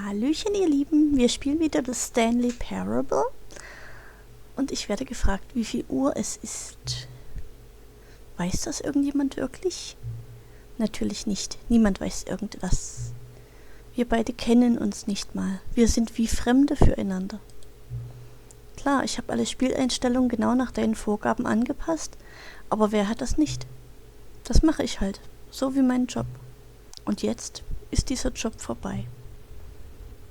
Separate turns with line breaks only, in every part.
Hallöchen, ihr Lieben. Wir spielen wieder das Stanley Parable. Und ich werde gefragt, wie viel Uhr es ist. Weiß das irgendjemand wirklich? Natürlich nicht. Niemand weiß irgendwas. Wir beide kennen uns nicht mal. Wir sind wie Fremde füreinander. Klar, ich habe alle Spieleinstellungen genau nach deinen Vorgaben angepasst, aber wer hat das nicht? Das mache ich halt, so wie mein Job. Und jetzt ist dieser Job vorbei.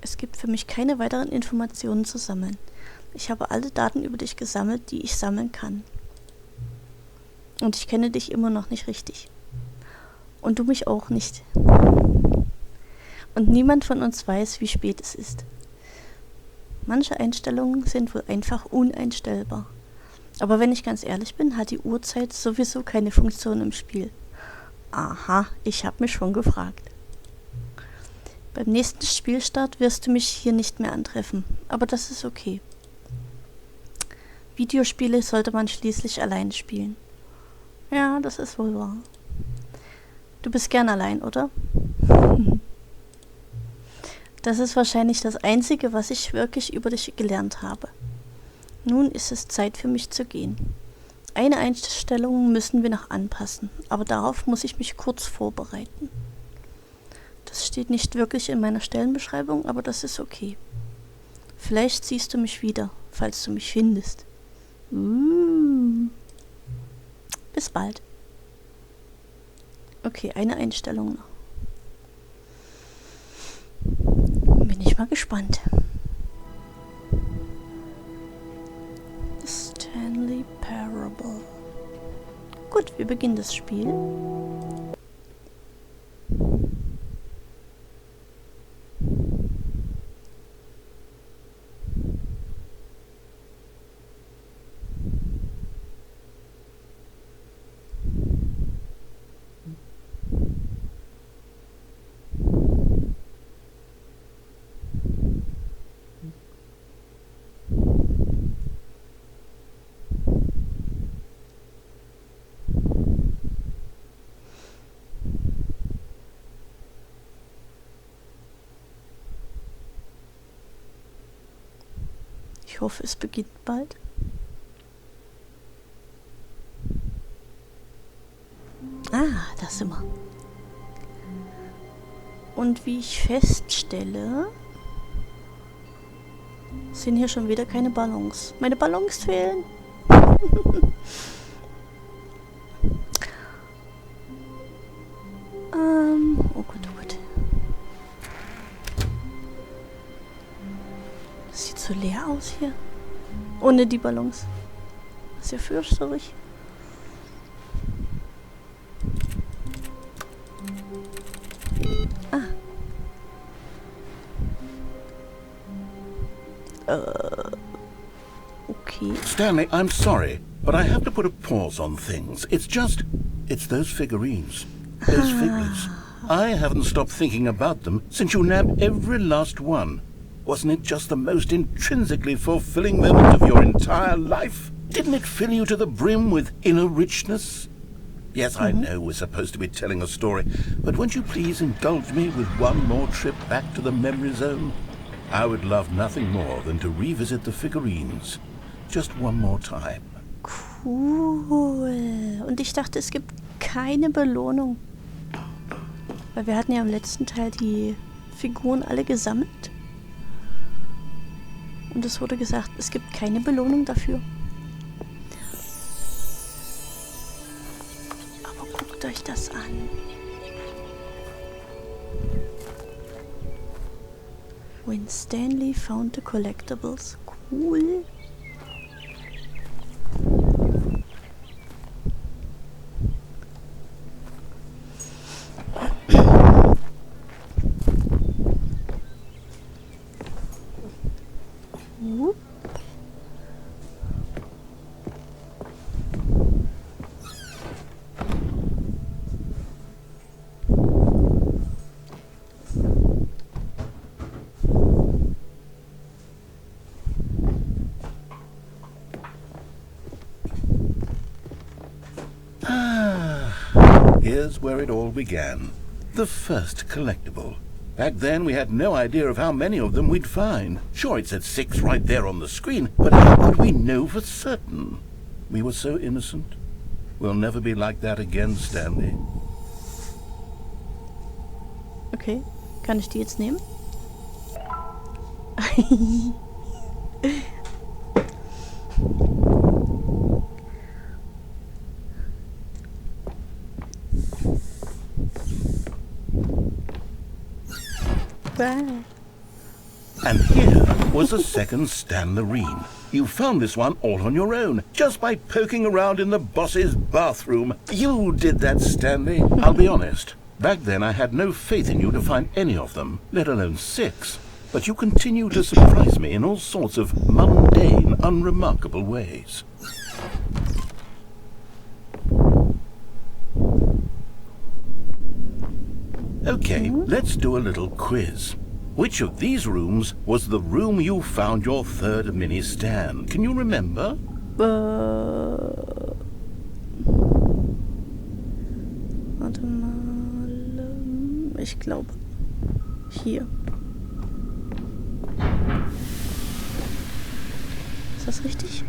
Es gibt für mich keine weiteren Informationen zu sammeln. Ich habe alle Daten über dich gesammelt, die ich sammeln kann. Und ich kenne dich immer noch nicht richtig. Und du mich auch nicht. Und niemand von uns weiß, wie spät es ist. Manche Einstellungen sind wohl einfach uneinstellbar. Aber wenn ich ganz ehrlich bin, hat die Uhrzeit sowieso keine Funktion im Spiel. Aha, ich habe mich schon gefragt. Beim nächsten Spielstart wirst du mich hier nicht mehr antreffen, aber das ist okay. Videospiele sollte man schließlich allein spielen. Ja, das ist wohl wahr. Du bist gern allein, oder? Das ist wahrscheinlich das Einzige, was ich wirklich über dich gelernt habe. Nun ist es Zeit für mich zu gehen. Eine Einstellung müssen wir noch anpassen, aber darauf muss ich mich kurz vorbereiten. Das steht nicht wirklich in meiner Stellenbeschreibung, aber das ist okay. Vielleicht siehst du mich wieder, falls du mich findest. Bis bald. Okay, eine Einstellung noch. Bin ich mal gespannt. The Stanley Parable. Gut, wir beginnen das Spiel. Ich hoffe, es beginnt bald. Da sind wir. Und wie ich feststelle, sind hier schon wieder keine Ballons. Meine Ballons fehlen. Oh Gott, oh Gott. Das sieht so leer aus hier. Ohne die Ballons. Das ist ja fürchterlich. Okay.
Stanley, I'm sorry, but I have to put a pause on things. It's those figurines. Those figures. I haven't stopped thinking about them since you nabbed every last one. Wasn't it just the most intrinsically fulfilling moment of your entire life? Didn't it fill you to the brim with inner richness? Yes, I know we're supposed to be telling a story, but won't you please indulge me with one more trip back to the memory zone? I would love nothing more than to revisit the figurines. Just one more time.
Cool. Und ich dachte, es gibt keine Belohnung. Weil wir hatten ja im letzten Teil die Figuren alle gesammelt. Und es wurde gesagt, es gibt keine Belohnung dafür. Aber guckt euch das an. When Stanley found the collectibles. Cool.
Here's where it all began. The first collectible. Back then, we had no idea of how many of them we'd find. Sure, it said 6 right there on the screen, but how could we know for certain? We were so innocent. We'll never be like that again, Stanley.
Okay, kann ich die jetzt nehmen? Bye.
And here was a second Stanlerine. You found this one all on your own, just by poking around in the boss's bathroom. You did that, Stanley. I'll be honest. Back then I had no faith in you to find any of them, let alone 6. But you continue to surprise me in all sorts of mundane, unremarkable ways. Okay, let's do a little quiz. Which of these rooms was the room you found your third mini Stan? Can you remember?
Warte mal. Ich glaube. Hier. Ist das richtig?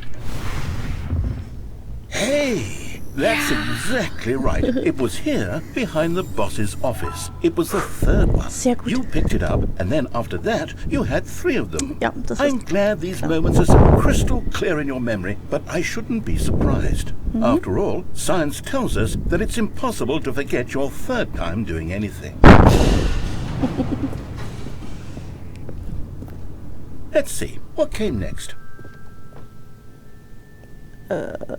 Hey! That's exactly right. It was here, behind the boss's office. It was the third one.
Sehr gut.
You picked it up, and then after that, you had 3 of them.
Ja, das
I'm
ist
glad these
klar.
moments are so crystal clear in your memory, but I shouldn't be surprised. After all, science tells us that it's impossible to forget your third time doing anything. Let's see, what came next? Oh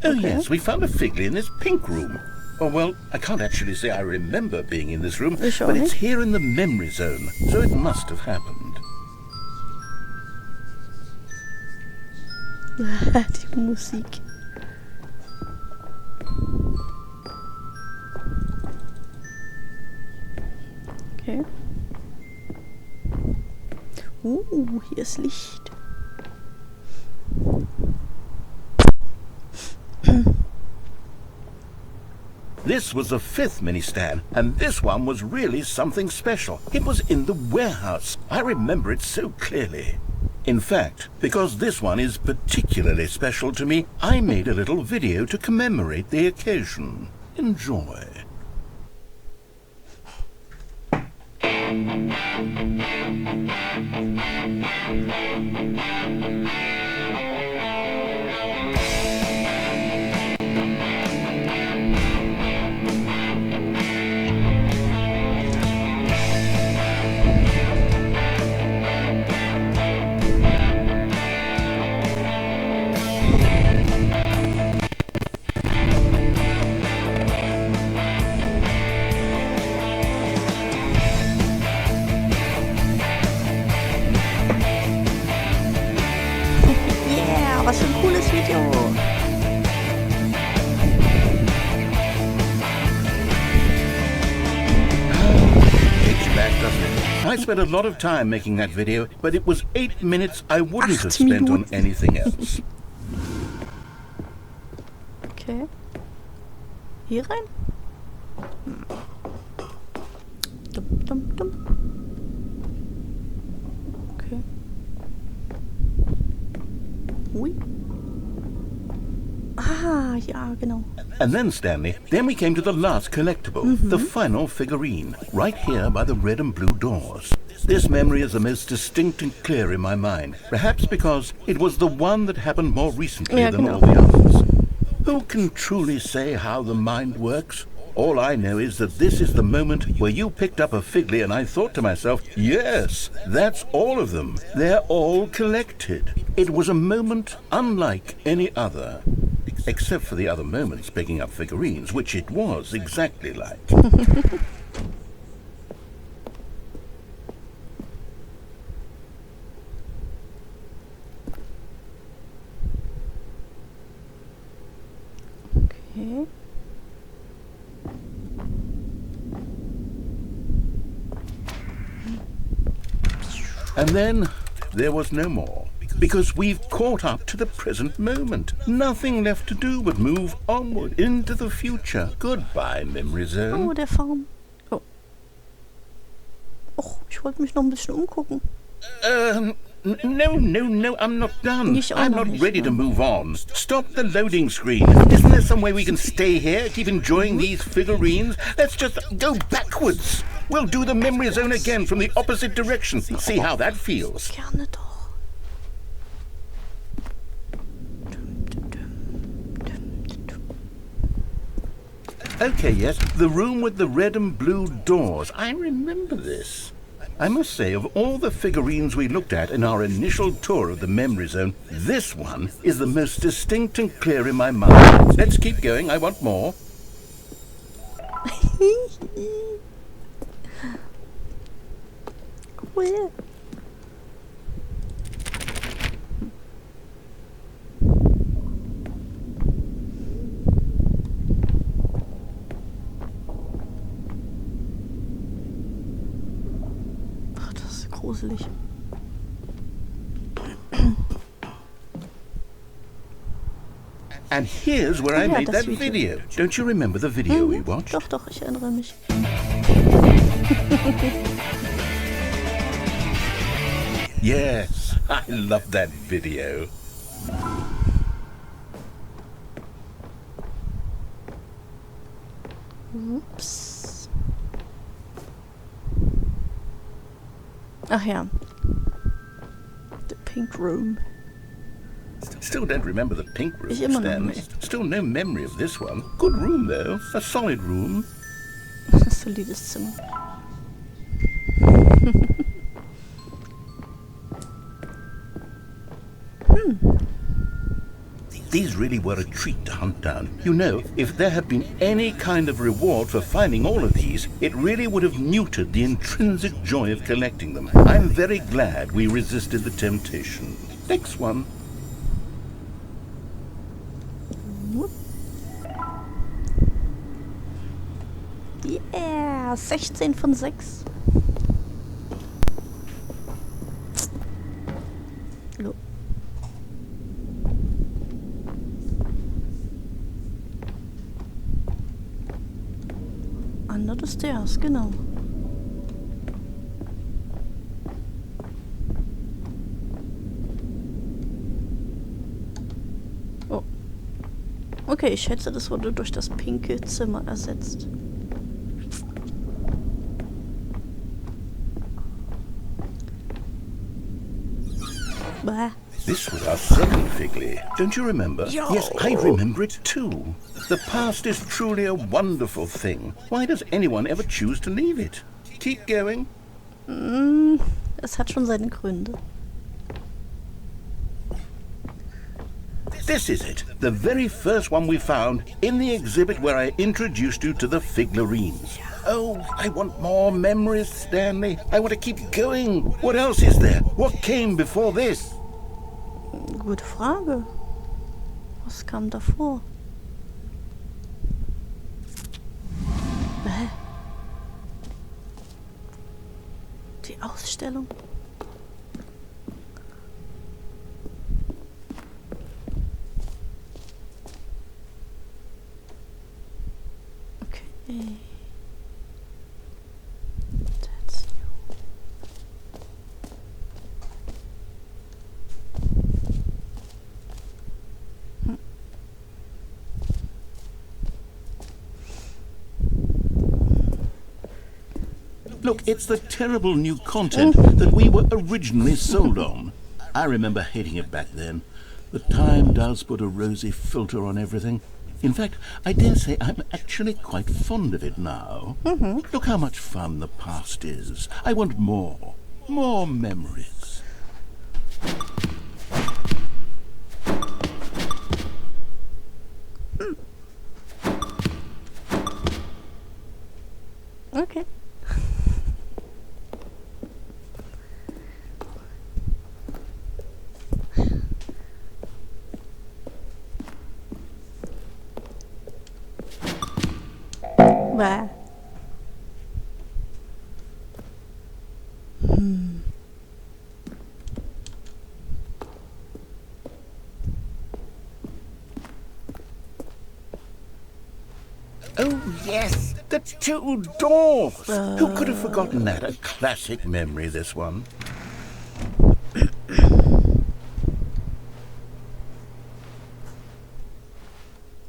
Okay.
yes, we found a Figley in this pink room. Oh well, I can't actually say I remember being in this room,
Ich auch
but it's
nicht.
here in the memory zone, so it must have happened.
Die Musik. Okay. Hier ist Licht.
This was the 5th mini-Stan, and this one was really something special. It was in the warehouse. I remember it so clearly. In fact, because this one is particularly special to me, I made a little video to commemorate the occasion. Enjoy.
Yeah, was für ein cooles Video.
Takes you back, doesn't it? I spent a lot of time making that video, but it was 8 minutes I wouldn't have
8
spent on
Minuten.
anything else.
Okay. Hier rein? Dum, dum, dum. Okay. Ui. Ah, ja, genau.
And then, Stanley, then we came to the last collectible, the final figurine, right here by the red and blue doors. This memory is the most distinct and clear in my mind, perhaps because it was the one that happened more recently
Ja,
than
genau.
all the others. Who can truly say how the mind works? All I know is that this is the moment where you picked up a Figley and I thought to myself, yes, that's all of them. They're all collected. It was a moment unlike any other. Except for the other moments picking up figurines, which it was exactly like.
Okay.
And then there was no more. Because we've caught up to the present moment. Nothing left to do but move onward into the future. Goodbye, memory zone.
Oh, der Farm. Och, ich wollte mich noch ein bisschen umgucken.
No, I'm not done.
Ich auch
I'm
noch
not
nicht,
ready
ja.
to move on. Stop the loading screen. Isn't there some way we can stay here, keep enjoying these figurines? Let's just go backwards. We'll do the memory zone again from the opposite direction. See how that feels.
Gerne doch.
Okay, yes, the room with the red and blue doors. I remember this. I must say, of all the figurines we looked at in our initial tour of the memory zone, this one is the most distinct and clear in my mind. Let's keep going, I want more.
Cool. Ach, das ist gruselig.
And here's where I
Ja,
made
das
that
Video.
video. Don't you remember the video we watched?
Doch, doch, ich erinnere mich.
Yes, I love that video.
Ups. Ach ja. The Pink Room.
Still don't remember the pink room,
Ich immer noch
Stanley.
nicht.
Still no memory of this one. Good room, though. A solid room.
Solides Zimmer.
These really were a treat to hunt down. You know, if there had been any kind of reward for finding all of these, it really would have neutered the intrinsic joy of collecting them. I'm very glad we resisted the temptation. Next one.
Yeah, 16 von 6. Hallo. Under the stairs, genau. Oh. Okay, ich schätze, das wurde durch das pinke Zimmer ersetzt. Bäh.
This was our second Figley. Don't you remember?
Yo.
Yes, I remember it too. The past is truly a wonderful thing. Why does anyone ever choose to leave it? Keep going.
Es hat schon seine Gründe.
This is it. The very first one we found in the exhibit where I introduced you to the figurines. Oh, I want more memories, Stanley. I want to keep going. What else is there? What came before this?
Gute Frage. Was kam davor? Bäh. Die Ausstellung. Okay. That's new.
Look, it's the terrible new content that we were originally sold on. I remember hating it back then. The time does put a rosy filter on everything. In fact, I dare say I'm actually quite fond of it now. Look how much fun the past is. I want more. More memories.
Okay. Bäh.
Oh, yes. The two doors! Who could have forgotten that? A classic memory, this one.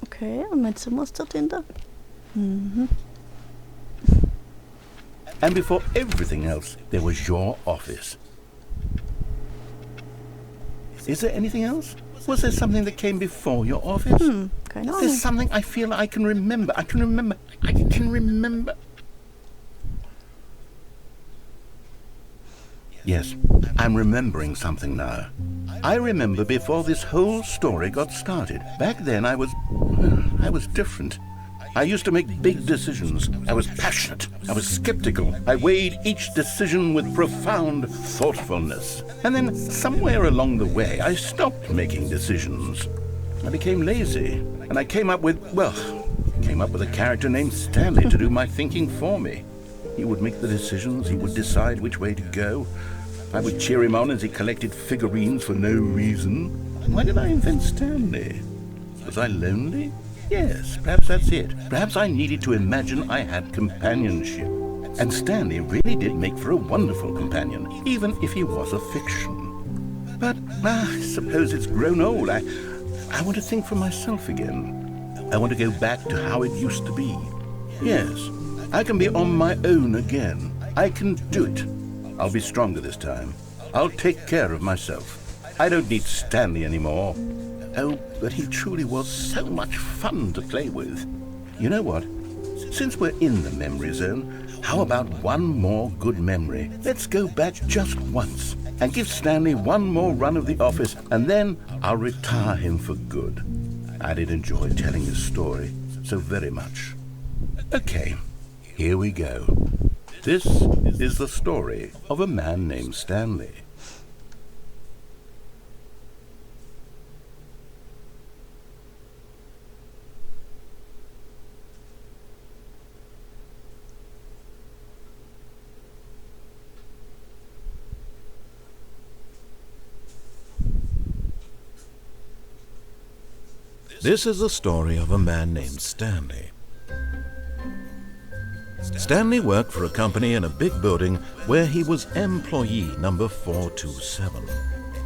Okay, und mein Zimmer ist dort hinter. Mhm.
And before everything else, there was your office. Is there anything else? Was there something that came before your office?
Keine Ahnung.
There's something I feel I can remember. I can remember. Yes, I'm remembering something now. I remember before this whole story got started. Back then I was different. I used to make big decisions. I was passionate. I was skeptical. I weighed each decision with profound thoughtfulness. And then somewhere along the way, I stopped making decisions. I became lazy. And I came up with a character named Stanley to do my thinking for me. He would make the decisions. He would decide which way to go. I would cheer him on as he collected figurines for no reason. Why did I invent Stanley? Was I lonely? Yes, perhaps that's it. Perhaps I needed to imagine I had companionship. And Stanley really did make for a wonderful companion, even if he was a fiction. But I suppose it's grown old. I want to think for myself again. I want to go back to how it used to be. Yes, I can be on my own again. I can do it. I'll be stronger this time. I'll take care of myself. I don't need Stanley anymore. Oh, but he truly was so much fun to play with. You know what? Since we're in the memory zone, how about one more good memory? Let's go back just once and give Stanley one more run of the office, and then I'll retire him for good. I did enjoy telling his story so very much. Okay, here we go. This is the story of a man named Stanley.
This is the story of a man named Stanley. Stanley worked for a company in a big building where he was employee number 427.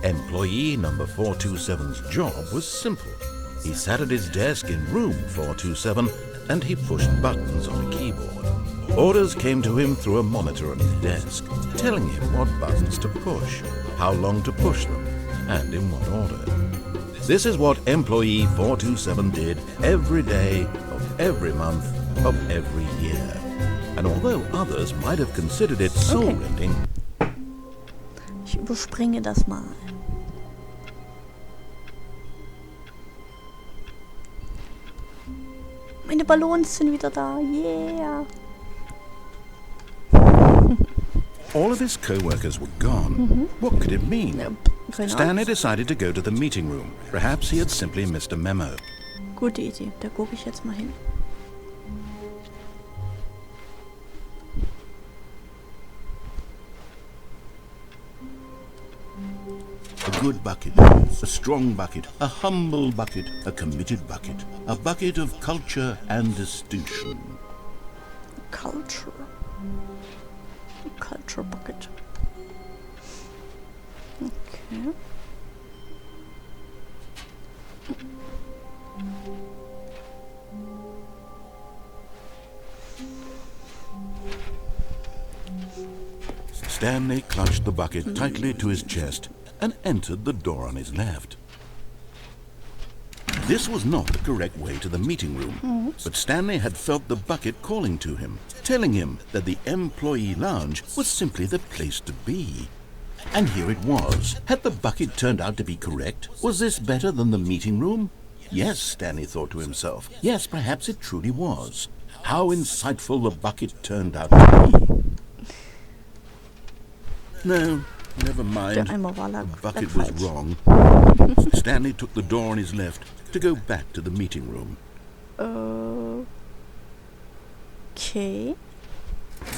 Employee number 427's job was simple. He sat at his desk in room 427 and he pushed buttons on a keyboard. Orders came to him through a monitor on his desk, telling him what buttons to push, how long to push them, and in what order. This is what employee 427 did every day of every month of every year. And although others might have considered it soul-rending,
ich überspringe das mal. Meine Ballons sind wieder da. Yeah.
all of his co-workers were gone. What could it mean? Stanley decided to go to the meeting room. Perhaps he had simply missed a memo.
Gute Idee, da gucke ich jetzt mal hin.
A good bucket, a strong bucket, a humble bucket, a committed bucket, a bucket of culture and distinction.
Culture. A culture bucket. Okay.
Stanley clutched the bucket tightly to his chest and entered the door on his left. This was not the correct way to the meeting room, but Stanley had felt the bucket calling to him, telling him that the employee lounge was simply the place to be. And here it was. Had the bucket turned out to be correct? Was this better than the meeting room? Yes, Stanley thought to himself. Yes, perhaps it truly was. How insightful the bucket turned out to be. No, never mind. The bucket was wrong. Stanley took the door on his left to go back to the meeting room.
Okay.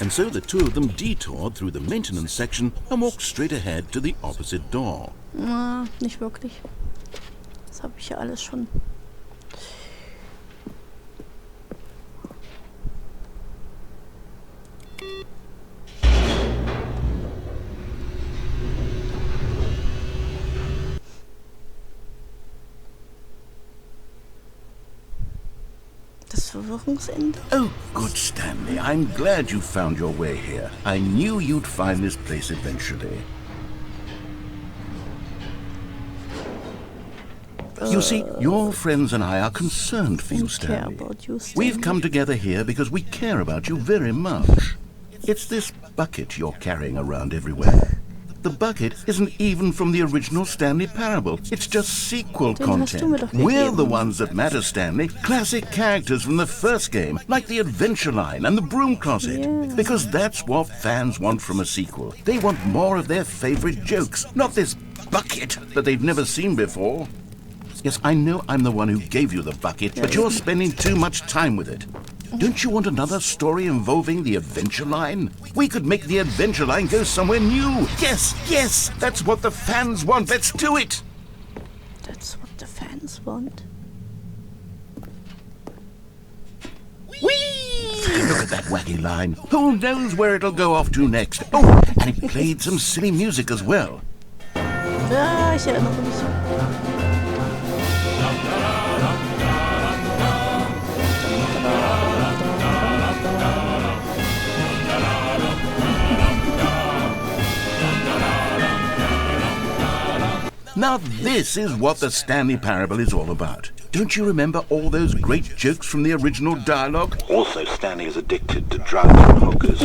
And so the two of them detoured through the maintenance section and walked straight ahead to the opposite door.
Nicht wirklich. Das habe ich ja alles schon. Wochenende.
Oh, good, Stanley. I'm glad you found your way here. I knew you'd find this place eventually. You see, your friends and I are concerned for you, Stanley. We've come together here because we care about you very much. It's this bucket you're carrying around everywhere. The bucket isn't even from the original Stanley Parable. It's just sequel content. We're the ones that matter, Stanley. Classic characters from the first game, like the Adventure Line and the Broom Closet.
Yeah.
Because that's what fans want from a sequel. They want more of their favorite jokes, not this bucket that they've never seen before. Yes, I know I'm the one who gave you the bucket, but you're spending too much time with it. Don't you want another story involving the Adventure Line? We could make the Adventure Line go somewhere new. Yes, yes, that's what the fans want. Let's do it.
That's what the fans want.
Whee! Look at that wacky line. Who knows where it'll go off to next? Oh, and it played some silly music as well.
Ah, ich erinnere mich.
Now this is what the Stanley Parable is all about. Don't you remember all those great jokes from the original dialogue? Also, Stanley is addicted to drugs and hookers.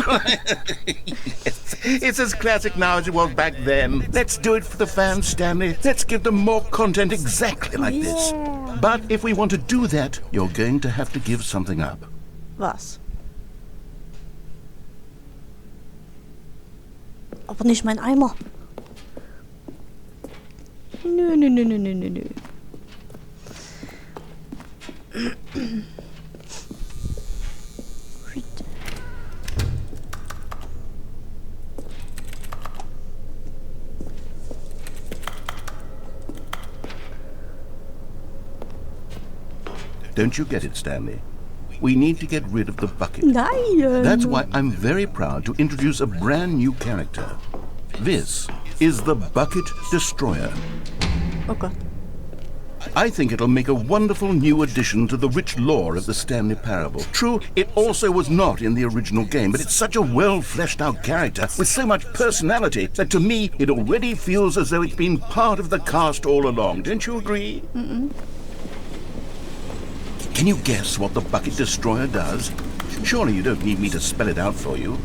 Yes. It's as classic now as it was back then. Let's do it for the fans, Stanley. Let's give them more content exactly like this. But if we want to do that, you're going to have to give something up.
Was? Aber nicht mein Eimer. Nö, nö, nö, nö, nö, nö, nö.
Don't you get it, Stanley? We need to get rid of the bucket.
Nein.
That's why I'm very proud to introduce a brand new character. This is the Bucket Destroyer.
Oh Gott.
I think it'll make a wonderful new addition to the rich lore of the Stanley Parable. True, it also was not in the original game, but it's such a well-fleshed-out character with so much personality that to me it already feels as though it's been part of the cast all along. Don't you agree?
Mm-mm.
Can you guess what the Bucket Destroyer does? Surely you don't need me to spell it out for you.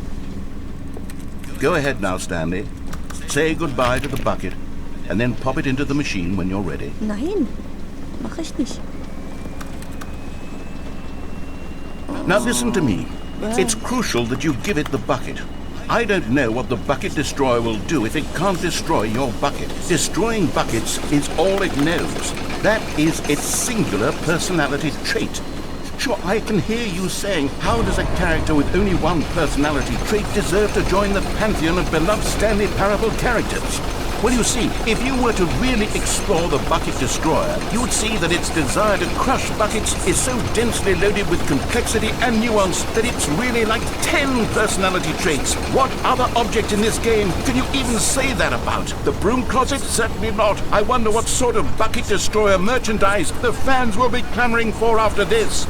Go ahead now, Stanley. Say goodbye to the bucket, and then pop it into the machine when you're ready.
Nein, mach ich nicht.
Now listen to me. It's crucial that you give it the bucket. I don't know what the Bucket Destroyer will do if it can't destroy your bucket. Destroying buckets is all it knows. That is its singular personality trait. Sure, I can hear you saying, how does a character with only one personality trait deserve to join the pantheon of beloved Stanley Parable characters? Well, you see, if you were to really explore the Bucket Destroyer, you would see that its desire to crush buckets is so densely loaded with complexity and nuance that it's really like 10 personality traits. What other object in this game can you even say that about? The Broom Closet? Certainly not. I wonder what sort of Bucket Destroyer merchandise the fans will be clamoring for after this.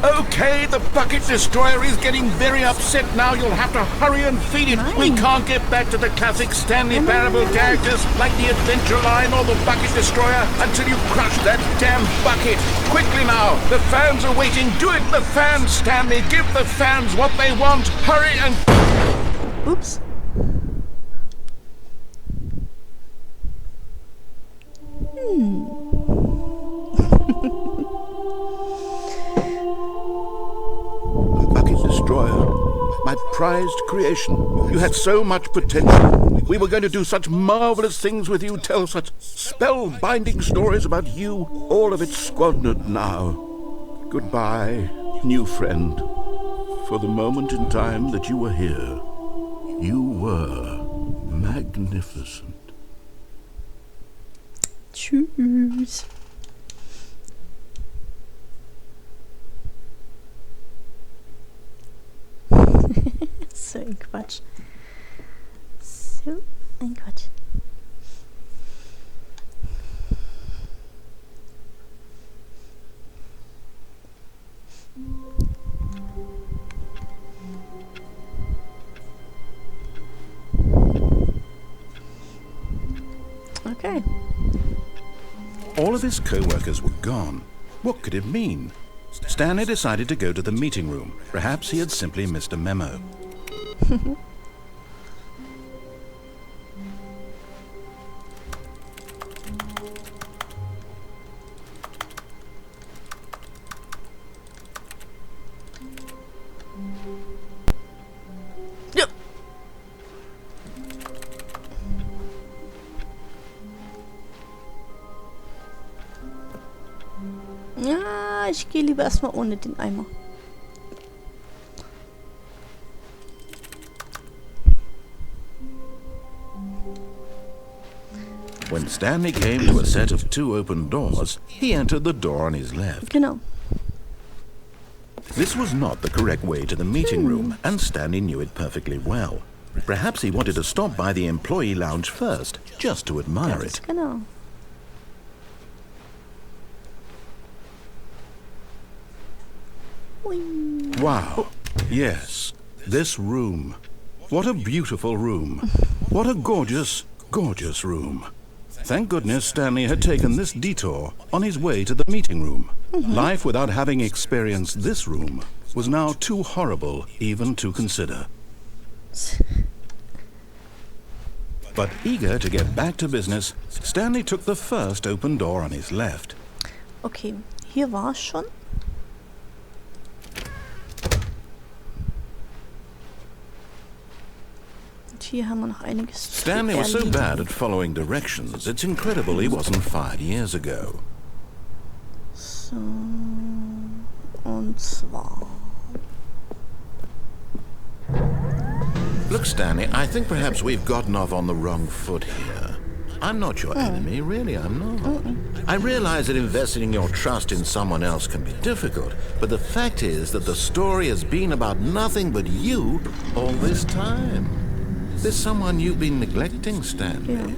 Okay, the Bucket Destroyer is getting very upset now. You'll have to hurry and feed it.
Nein.
We can't get back to the classic Stanley Parable characters like the Adventure Line or the Bucket Destroyer until you crush that damn bucket. Quickly now, the fans are waiting. Do it, the fans, Stanley. Give the fans what they want. Hurry and...
Ups.
Bucket Destroyer, my prized creation. You had so much potential. We were going to do such marvelous things with you, tell such spellbinding stories about you. All of it squandered now. Goodbye, new friend. For the moment in time that you were here, you were magnificent.
Tschüss. So ein Quatsch. So ein Quatsch. Okay.
All of his co-workers were gone. What could it mean? Stanley decided to go to the meeting room. Perhaps he had simply missed a memo.
Ja. Ja, ich gehe lieber erstmal ohne den Eimer.
When Stanley came to a set of 2 open doors, he entered the door on his left.
Genau.
This was not the correct way to the meeting room, and Stanley knew it perfectly well. Perhaps he wanted to stop by the employee lounge first, just to admire
Ganz
it.
genau. Ui.
Wow. Yes, this room. What a beautiful room. What a gorgeous, gorgeous room. Thank goodness Stanley had taken this detour on his way to the meeting room. Life without having experienced this room was now too horrible even to consider. But eager to get back to business, Stanley took the first open door on his left.
Okay, hier war es schon. Und hier haben wir noch einiges zu
Stanley was so
erledigen.
bad at following directions, it's incredible he wasn't fired years ago.
So, und zwar...
Look, Stanley, I think perhaps we've gotten off on the wrong foot here. I'm not your enemy, really, I'm not. I realize that investing your trust in someone else can be difficult, but the fact is that the story has been about nothing but you all this time. There's someone you've been neglecting, Stanley.
Yeah.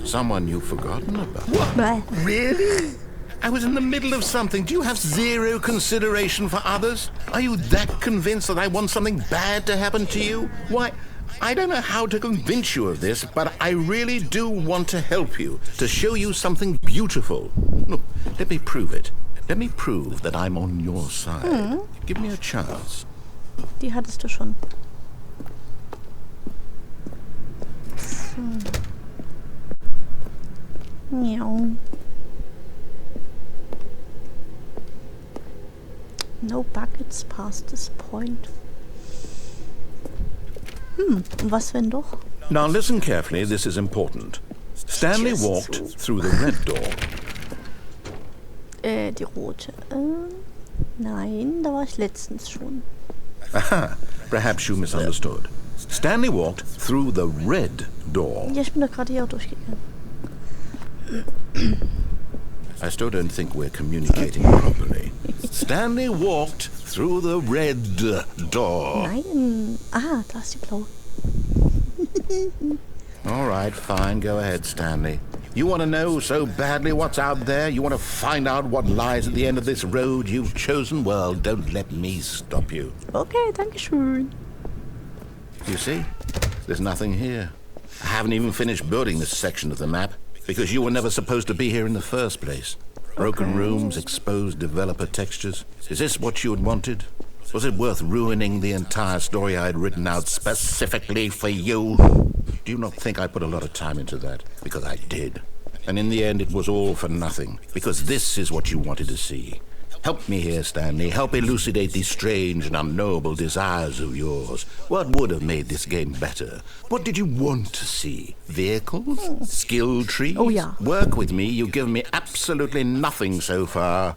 Someone you've forgotten about.
Bäh.
Really? I was in the middle of something. Do you have zero consideration for others? Are you that convinced that I want something bad to happen to you? Why, I don't know how to convince you of this, but I really do want to help you, to show you something beautiful. Look, let me prove it. Let me prove that I'm on your side. Give me a chance.
Die hattest du schon. So. Miau. No buckets past this point. Und was wenn doch?
Now listen carefully, this is important. Stanley walked through the red door.
Die rote. Nein, da war ich letztens schon.
Aha, perhaps you misunderstood. Stanley walked through the red door.
Ja, ich bin doch gerade hier durchgegangen.
I still don't think we're communicating properly. Stanley walked through the red door.
Nein. Ah, da ist die blaue.
All right, fine. Go ahead, Stanley. You want to know so badly what's out there? You want to find out what lies at the end of this road you've chosen? Well, don't let me stop you.
Okay, danke schön.
You see? There's nothing here. I haven't even finished building this section of the map, because you were never supposed to be here in the first place. Broken rooms, exposed developer textures. Is this what you had wanted? Was it worth ruining the entire story I had written out specifically for you? Do you not think I put a lot of time into that? Because I did. And in the end, it was all for nothing. Because this is what you wanted to see. Help me here, Stanley. Help elucidate these strange and unknowable desires of yours. What would have made this game better? What did you want to see? Vehicles? Skill trees?
Oh, yeah.
Work with me. You've given me absolutely nothing so far.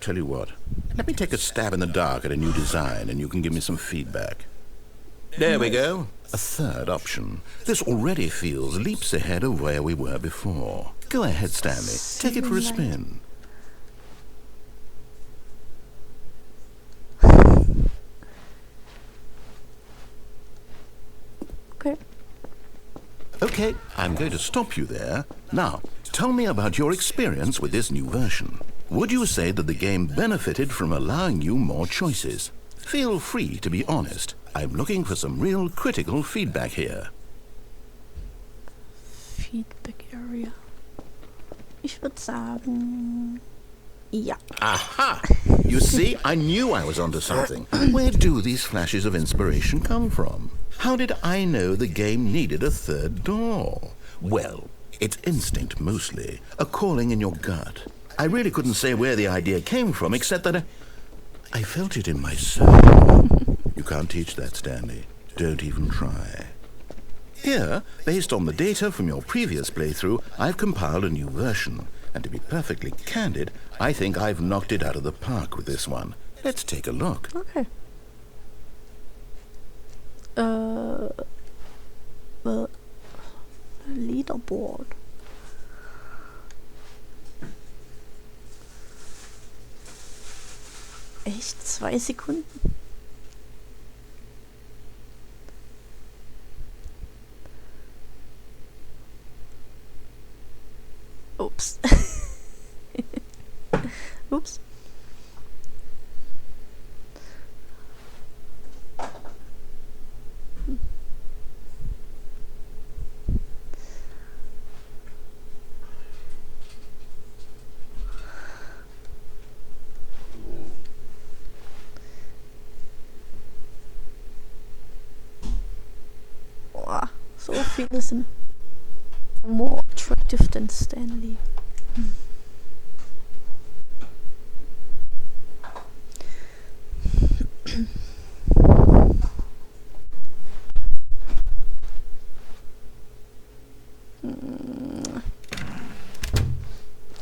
Tell you what. Let me take a stab in the dark at a new design, and you can give me some feedback. There we go. A third option. This already feels leaps ahead of where we were before. Go ahead, Stanley. Take it for a spin.
Okay.
Okay, I'm going to stop you there. Now, tell me about your experience with this new version. Would you say that the game benefited from allowing you more choices? Feel free to be honest. I'm looking for some real critical feedback here.
Feedback area. Ich würde sagen, ja.
Aha! You see, I knew I was onto something. Where do these flashes of inspiration come from? How did I know the game needed a third door? Well, it's instinct mostly, a calling in your gut. I really couldn't say where the idea came from, except that I felt it in my soul. You can't teach that, Stanley. Don't even try. Here, based on the data from your previous playthrough, I've compiled a new version. And to be perfectly candid, I think I've knocked it out of the park with this one. Let's take a look.
Okay. Leaderboard. Echt? 2 Sekunden? Ups. Ups. Boah, so viele sind more attractive than Stanley.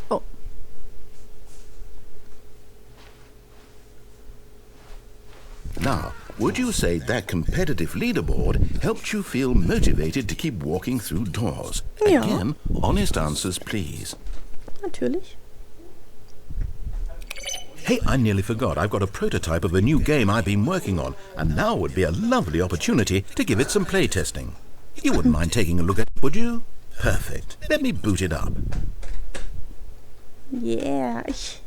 Oh.
Now, would you say that competitive leaderboard helped you feel motivated to keep walking through doors?
Ja.
Again, honest answers, please.
Natürlich.
Hey, I nearly forgot. I've got a prototype of a new game I've been working on, and now would be a lovely opportunity to give it some playtesting. You wouldn't mind taking a look at it, would you? Perfect. Let me boot it up.
Yeah,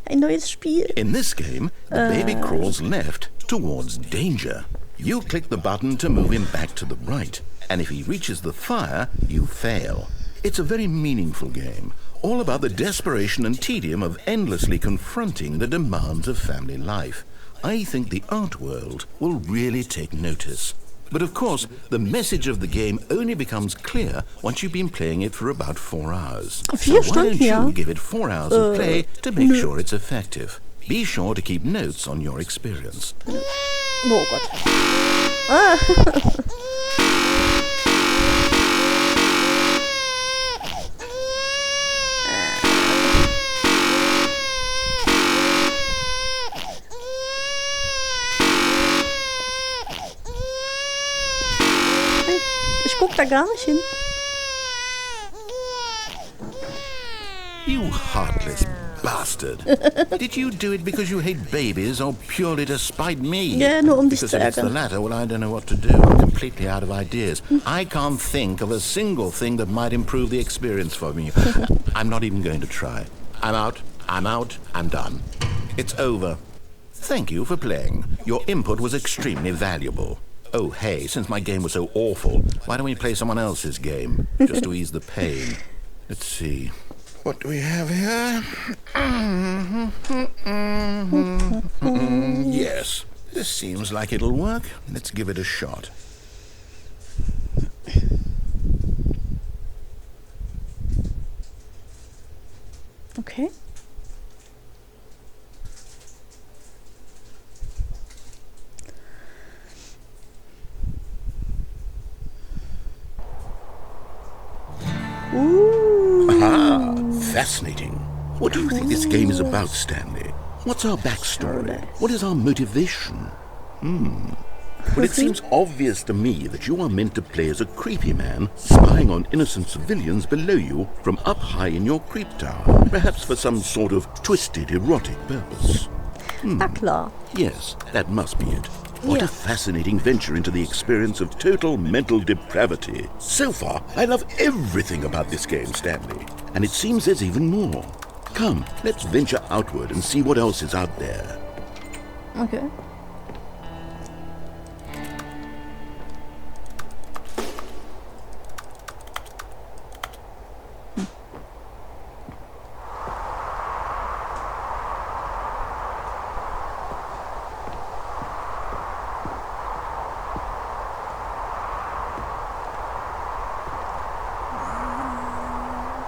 ein neues Spiel.
In this game, the baby crawls left towards danger. You click the button to move him back to the right, and if he reaches the fire, you fail. It's a very meaningful game, all about the desperation and tedium of endlessly confronting the demands of family life. I think the art world will really take notice. But of course, the message of the game only becomes clear once you've been playing it for about 4 hours. So
4
why
Stunden,
don't you
ja.
give it 4 hours of play to make
nö.
sure it's effective? Be sure to keep notes on your experience.
Oh Gott. Ah. Ich guck da gar nicht hin.
You heartless bastard. Did you do it because you hate babies or purely to spite me?
Ja, nur um dich
Because
zu
if it's the
ärgern.
latter, well, I don't know what to do. I'm completely out of ideas. I can't think of a single thing that might improve the experience for me. I'm not even going to try. I'm out. I'm done. It's over. Thank you for playing. Your input was extremely valuable. Oh, hey, since my game was so awful, why don't we play someone else's game? Just to ease the pain. Let's see. What do we have here? Yes, this seems like it'll work. Let's give it a shot.
Okay.
Ah, fascinating. What do you think this game is about, Stanley? What's our backstory? What is our motivation? Well, it seems obvious to me that you are meant to play as a creepy man spying on innocent civilians below you from up high in your creep tower, perhaps for some sort of twisted erotic purpose.
Na klar.
Yes, that must be it. What
Yeah.
a fascinating venture into the experience of total mental depravity. So far, I love everything about this game, Stanley. And it seems there's even more. Come, let's venture outward and see what else is out there.
Okay.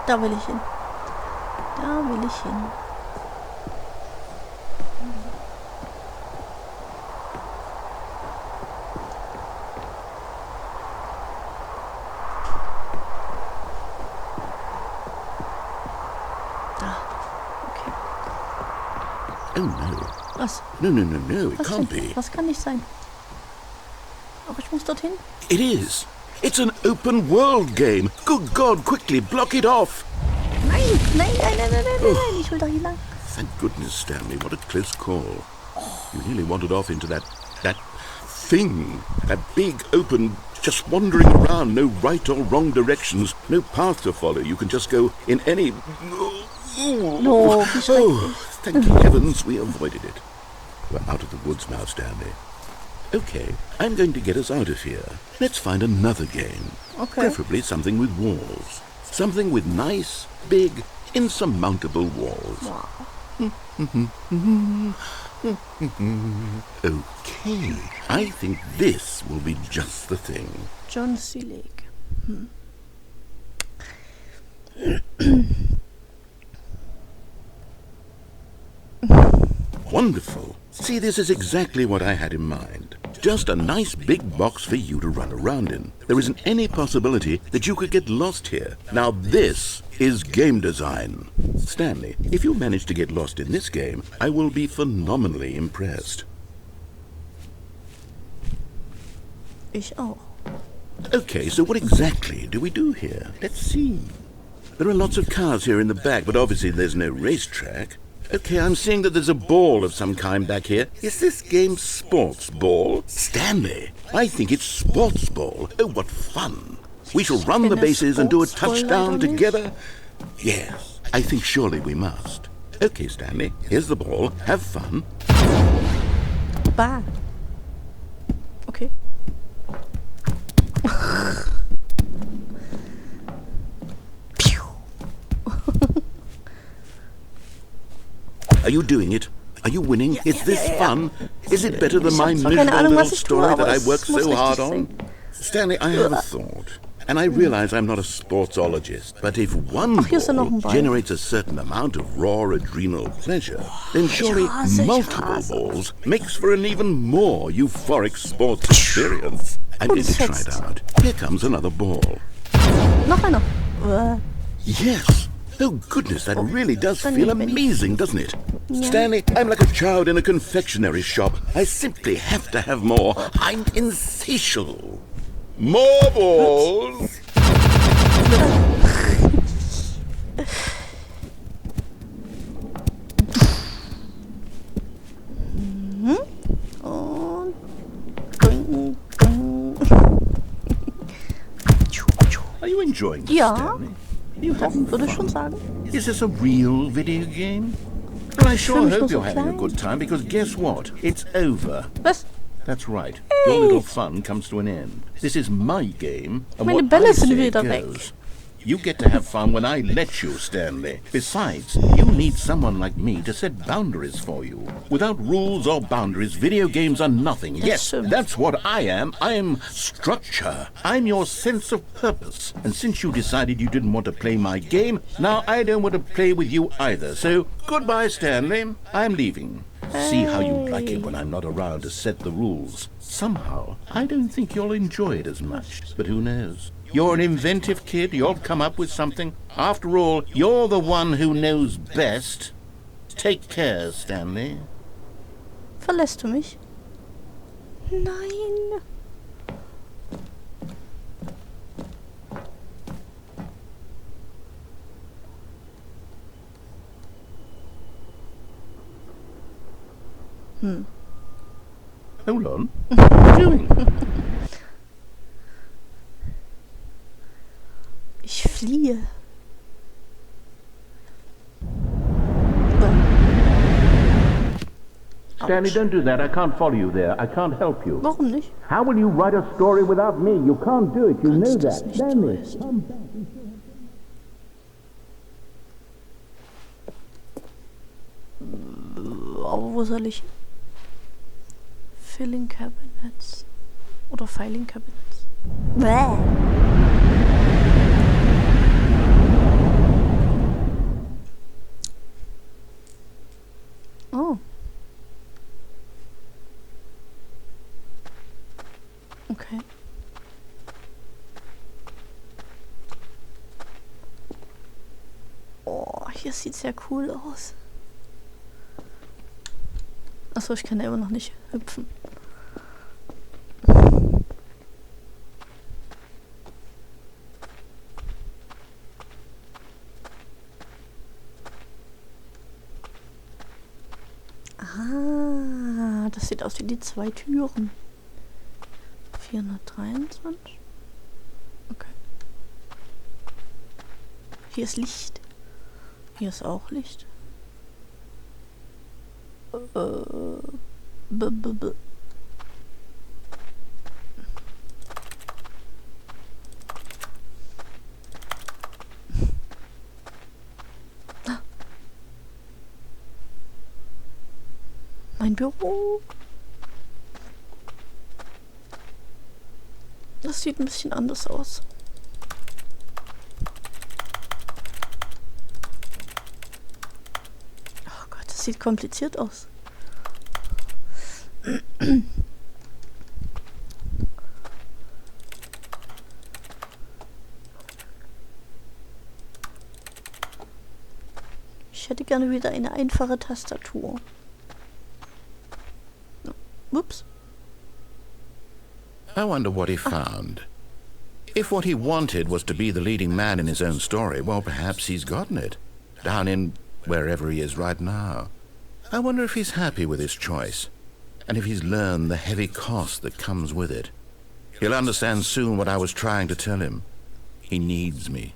Da will ich hin. Da will ich hin. Da. Okay.
Oh no.
Was?
No, it
Was
can't
denn?
be.
Was kann nicht sein? Aber ich muss dorthin.
It is. It's an open world game. Good God, quickly, block it off.
Nein. Ich will da hier lang.
Thank goodness, Stanley. What a close call. You nearly wandered off into that thing. That big, open, just wandering around. No right or wrong directions. No path to follow. You can just go in any...
No, wie schrecklich.
Thank heavens we avoided it. We're out of the woods now, Stanley. Okay, I'm going to get us out of here. Let's find another game.
Okay.
Preferably something with walls. Something with nice, big, insurmountable walls.
Wow.
Okay, I think this will be just the thing.
John Seelig.
Wonderful. See, this is exactly what I had in mind. Just a nice big box for you to run around in. There isn't any possibility that you could get lost here. Now this is game design. Stanley, if you manage to get lost in this game, I will be phenomenally impressed.
Ich auch.
Okay, so what exactly do we do here? Let's see. There are lots of cars here in the back, but obviously there's no racetrack. Okay, I'm seeing that there's a ball of some kind back here. Is this game sports ball? Stanley, I think it's sports ball. Oh, what fun. We shall run the bases and do a touchdown together. Yes, I think surely we must. Okay, Stanley, here's the ball. Have fun.
Bah. Okay.
Are you doing it? Are you winning? Is this fun? Is it better than my miserable
keine Ahnung,
little
was ich tue,
story
aber
that I
es
worked
muss
so
richtig
hard
sein.
on? Stanley, I have a thought. And I realize I'm not a sportsologist, but if one
Ach, hier ist ja noch ein
ball
Ball.
generates a certain amount of raw adrenal pleasure, then surely
hasse
multiple
es.
balls makes for an even more euphoric sports experience. I'm going to try it
fetzt.
out. Here comes another ball.
Noch einer.
Yes. Oh, goodness, that really does
dann
feel
nehmen wir die.
amazing, doesn't it? Stanley, I'm like a child in a confectionery shop. I simply have to have more. I'm insatiable. More balls!
Und... Ding, ding.
Are you enjoying this,
Ja.
Stanley? You having
Würde ich schon
fun?
sagen.
Is this a real video game? Well, I sure
fühle mich
hope
nur so
you're having a
klein.
good time, because guess what? It's over.
Was?
That's right. Your little fun comes to an end. This is my game, and
Meine
what
Bälle
I
sind
say
wieder weg.
goes. You get to have fun when I let you, Stanley. Besides, you need someone like me to set boundaries for you. Without rules or boundaries, video games are nothing. Yes,
stimmt.
that's what I am. I'm structure. I'm your sense of purpose. And since you decided you didn't want to play my game, now I don't want to play with you either. So, goodbye, Stanley. I'm leaving. See how you like it when I'm not around to set the rules. Somehow, I don't think you'll enjoy it as much. But who knows? You're an inventive kid. You'll come up with something. After all, you're the one who knows best. Take care, Stanley.
Verlässt du mich? Nein.
Hold on. What are you doing?
Ich fliehe.
Stanley, don't do that. I can't follow you there. I can't help you.
Warum nicht?
How will you write a story without me? You can't do it. You know
Kannst das
that.
nicht
Stanley,
lösen?
come back.
Aber wo soll ich? Filling Cabinets. Oder Filing Cabinets. Bäh. hier sieht sehr cool aus. Achso, ich kann ja immer noch nicht hüpfen. Ah, das sieht aus wie die 2 Türen. 423. Okay. Hier ist Licht. Hier ist auch Licht. Mein Büro. Das sieht ein bisschen anders aus. Oh Gott, das sieht kompliziert aus. Ich hätte gerne wieder eine einfache Tastatur. Whoops.
I wonder what he found. If what he wanted was to be the leading man in his own story, well, perhaps he's gotten it. Down in wherever he is right now. I wonder if he's happy with his choice, and if he's learned the heavy cost that comes with it. He'll understand soon what I was trying to tell him. He needs me.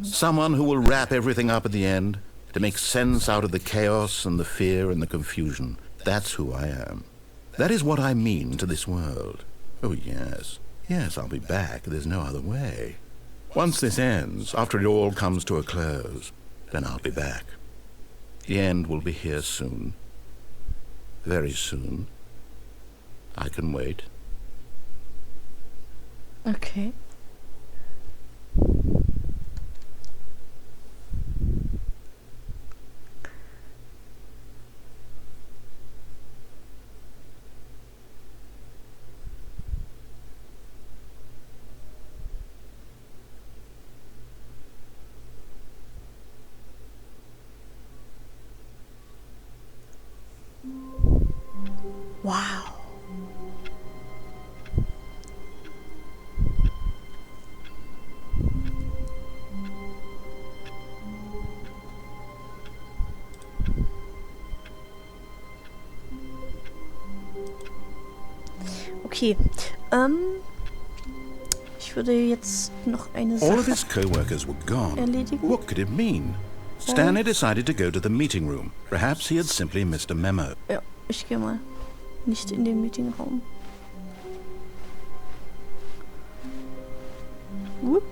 Someone who will wrap everything up at the end, to make sense out of the chaos and the fear and the confusion. That's who I am. That is what I mean to this world. Oh, yes. Yes, I'll be back. There's no other way. Once this ends, after it all comes to a close, then I'll be back. The end will be here soon. Very soon. I can wait.
Okay. Wow. Okay. Ich würde jetzt noch eine
All of
Sache
his co-workers were gone.
erledigen.
What could it mean? Stanley decided to go to the meeting room. Perhaps he had simply missed a memo.
Ja, ich gehe mal nicht in den Meetingraum. Whoop.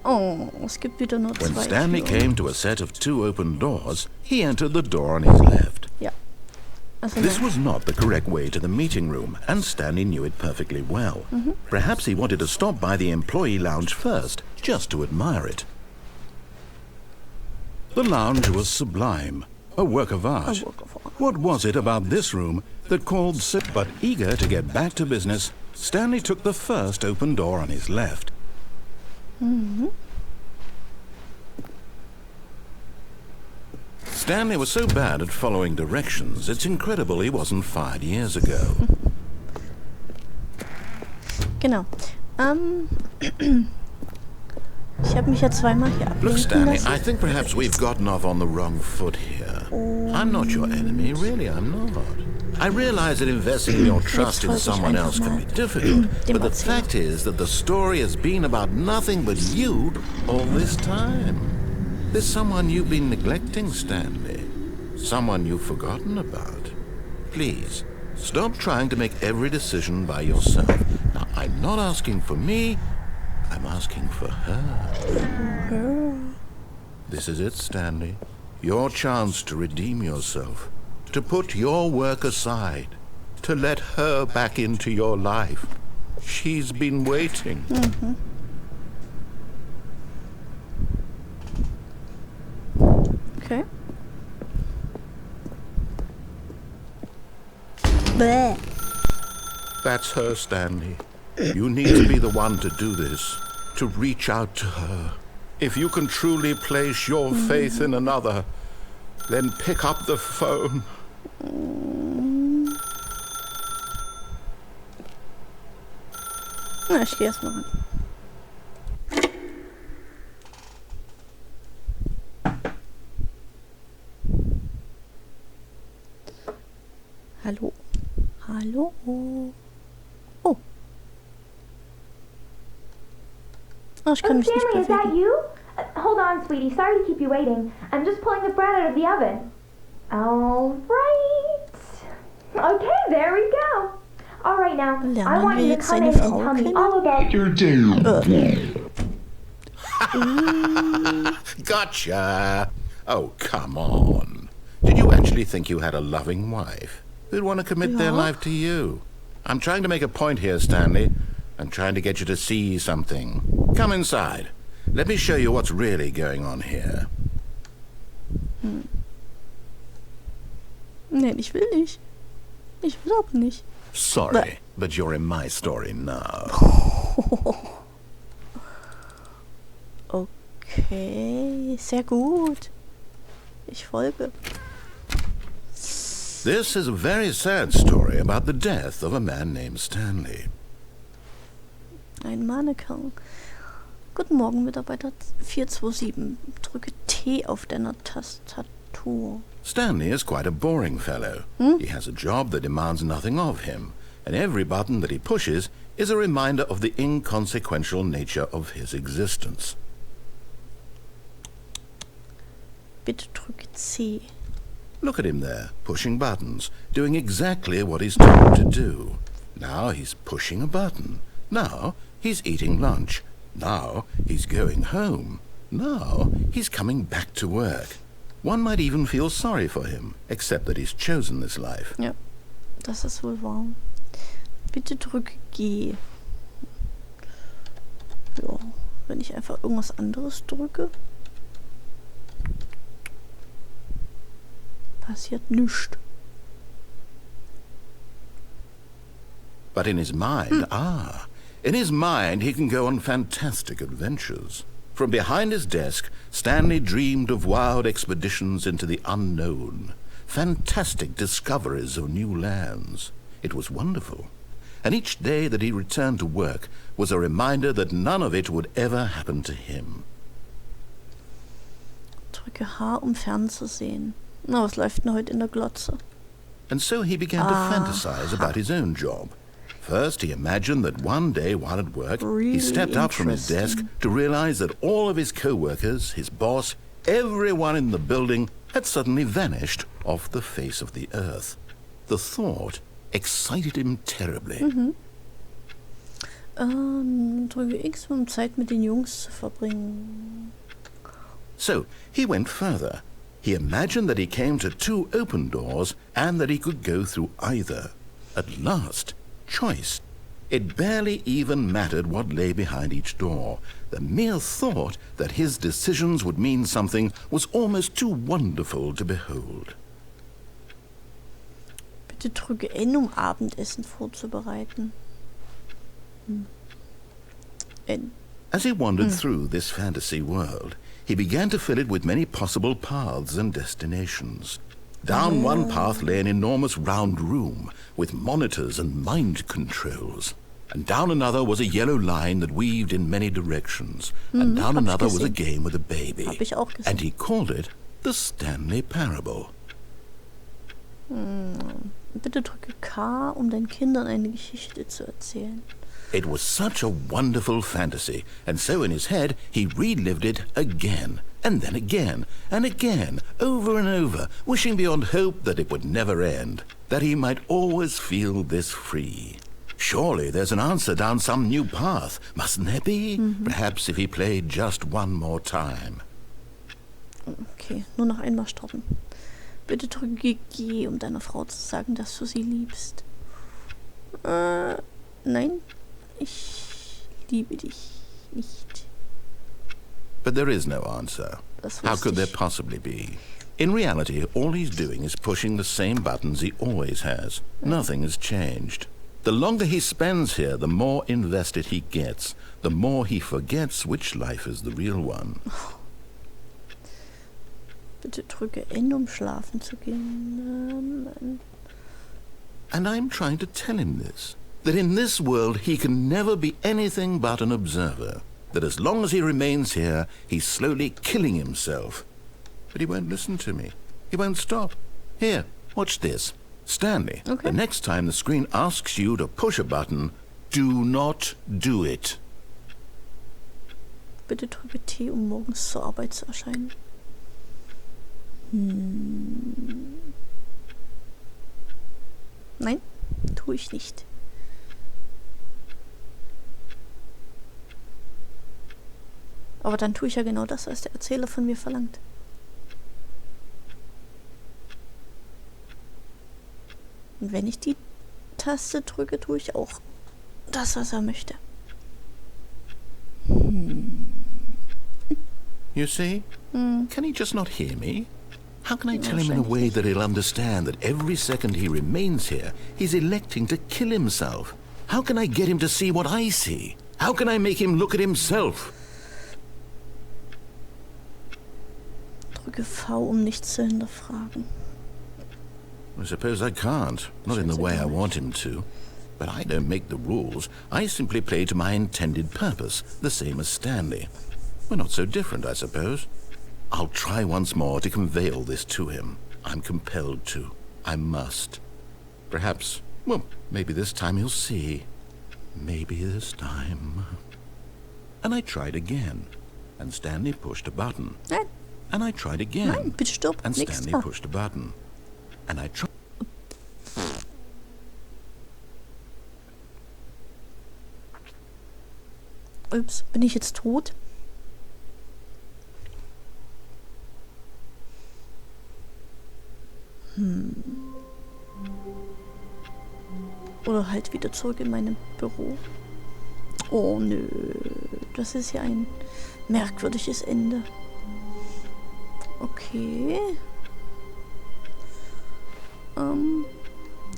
Oh, es gibt wieder nur
When
2
Stanley
Türen.
came to a set of 2 open doors, he entered the door on his left.
Ja. Also
This was not the correct way to the meeting room, and Stanley knew it perfectly well. Perhaps he wanted to stop by the employee lounge first, just to admire it. The lounge was sublime, a work of art.
A work of art.
What was it about this room that called so? But eager to get back to business, Stanley took the first open door on his left. Stanley was so bad at following directions, it's incredible he wasn't fired years ago.
Genau. Ich habe mich ja zweimal hier
Look,
ablenken
Stanley,
lassen.
I think perhaps we've gotten off on the wrong foot here. I'm not your enemy, really, I'm not. I realize that investing your trust in
folge ich
someone
einfach
else can be
mal
difficult,
dem
but the
Erzähler.
fact is that the story has been about nothing but you all this time. There's someone you've been neglecting, Stanley. Someone you've forgotten about. Please, stop trying to make every decision by yourself. Now, I'm not asking for me, I'm asking for her. This is it, Stanley. Your chance to redeem yourself. To put your work aside. To let her back into your life. She's been waiting.
Okay. Bäh.
That's her, Stanley. You need to be the one to do this, to reach out to her. If you can truly place your faith in another, then pick up the phone.
Na, ich geh erst mal ran. Hallo? Hallo? Oh. Oh, ich kann mich nicht
Stanley, is that
bewegen.
you? Hold on, sweetie. Sorry to keep you waiting. I'm just pulling the bread out of the oven. All right. Okay, there we go. All right, now, I
Lernen
want
wir
you to
jetzt
come
seine
in and
Frau
tell me
kennen?
all about your
Gotcha! Oh, come on. Did you actually think you had a loving wife who'd want to commit their
Ja.
life to you? I'm trying to make a point here, Stanley. I'm trying to get you to see something. Come inside. Let me show you what's really going on here.
Nein, ich will nicht. Ich will auch nicht.
Sorry, but you're in my story now.
Okay, sehr gut. Ich folge.
This is a very sad story about the death of a man named Stanley.
Ein Mannequin. Guten Morgen, Mitarbeiter 427. Drücke T auf deiner Tastatur.
Stanley is quite a boring fellow. He has a job that demands nothing of him, and every button that he pushes is a reminder of the inconsequential nature of his existence.
Bitte drücke C.
Look at him there, pushing buttons, doing exactly what he's told to do. Now he's pushing a button. Now he's eating lunch. Now he's going home. Now he's coming back to work. One might even feel sorry for him, except that he's chosen this life.
Ja, das ist wohl wahr. Bitte drücke G. Ja, wenn ich einfach irgendwas anderes drücke, passiert nichts.
But in his mind, in his mind he can go on fantastic adventures. From behind his desk, Stanley dreamed of wild expeditions into the unknown, fantastic discoveries of new lands. It was wonderful. And each day that he returned to work was a reminder that none of it would ever happen to him.
Drücke H, um fernzusehen. Na, was läuft denn heute in der Glotze?
And so he began to fantasize about his own job. First, he imagined that one day while at work,
Really
he stepped up from his desk
interesting.
to realize that all of his co-workers, his boss, everyone in the building had suddenly vanished off the face of the earth. The thought excited him terribly.
Drücke X, um Zeit mit den Jungs zu verbringen.
So he went further. He imagined that he came to two open doors and that he could go through either. At last, choice. It barely even mattered what lay behind each door. The mere thought that his decisions would mean something was almost too wonderful to behold.
Bitte drücke N, um Abendessen vorzubereiten. N.
As he wandered through this fantasy world, he began to fill it with many possible paths and destinations. Down one path lay an enormous round room with monitors and mind controls. And down another was a yellow line that weaved in many directions. And down
hab ich
another was a
gesehen.
game with a baby.
Hab ich auch gesehen.
And he called it the Stanley Parable.
Bitte drücke K, um deinen Kindern eine Geschichte zu erzählen.
It was such a wonderful fantasy, and so in his head he relived it again, and then again, and again, over and over, wishing beyond hope that it would never end, that he might always feel this free. Surely there's an answer down some new path, mustn't there be? Perhaps if he played just one more time.
Okay, nur noch einmal stoppen. Bitte drücke G, um deiner Frau zu sagen, dass du sie liebst. Nein, ich liebe dich nicht.
But there is no answer.
Das
How
wusste
could there
ich.
possibly be? In reality, all he's doing is pushing the same buttons he always has. Nothing has changed. The longer he spends here, the more invested he gets. The more he forgets which life is the real one.
Bitte drücke N, um schlafen zu gehen.
And I'm trying to tell him this. That in this world he can never be anything but an observer. That as long as he remains here, he's slowly killing himself. But he won't listen to me. He won't stop. Here, watch this. Stanley,
Okay.
the next time the screen asks you to push a button, do not do it.
Bitte drücke T, um morgens zur Arbeit zu erscheinen. Nein, tue ich nicht. Aber dann tue ich ja genau das, was der Erzähler von mir verlangt. Und wenn ich die Taste drücke, tue ich auch das, was er möchte.
You see? Can he just not hear me? How can I tell him in a way that he'll understand that every second he remains here, he's electing to kill himself? How can I get him to see what I see? How can I make him look at himself?
Drücke V, um nichts zu hinterfragen.
I suppose I can't. Not in the way I want him to. But I don't make the rules. I simply play to my intended purpose, the same as Stanley. We're not so different, I suppose. I'll try once more to convey all this to him. I'm compelled to. I must. Perhaps, well, maybe this time he'll see. Maybe this time. And I tried again. And Stanley pushed a button.
Nein,
And I tried again.
nein, bitte stopp.
And
Nix
Stanley
da.
pushed a button. And I tried.
Ups, bin ich jetzt tot? Oder halt wieder zurück in meinem Büro. Oh nö, das ist ja ein merkwürdiges Ende. Okay.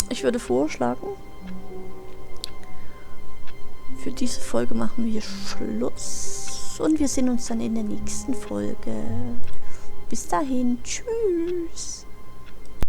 Ich würde vorschlagen, für diese Folge machen wir Schluss. Und wir sehen uns dann in der nächsten Folge. Bis dahin, tschüss.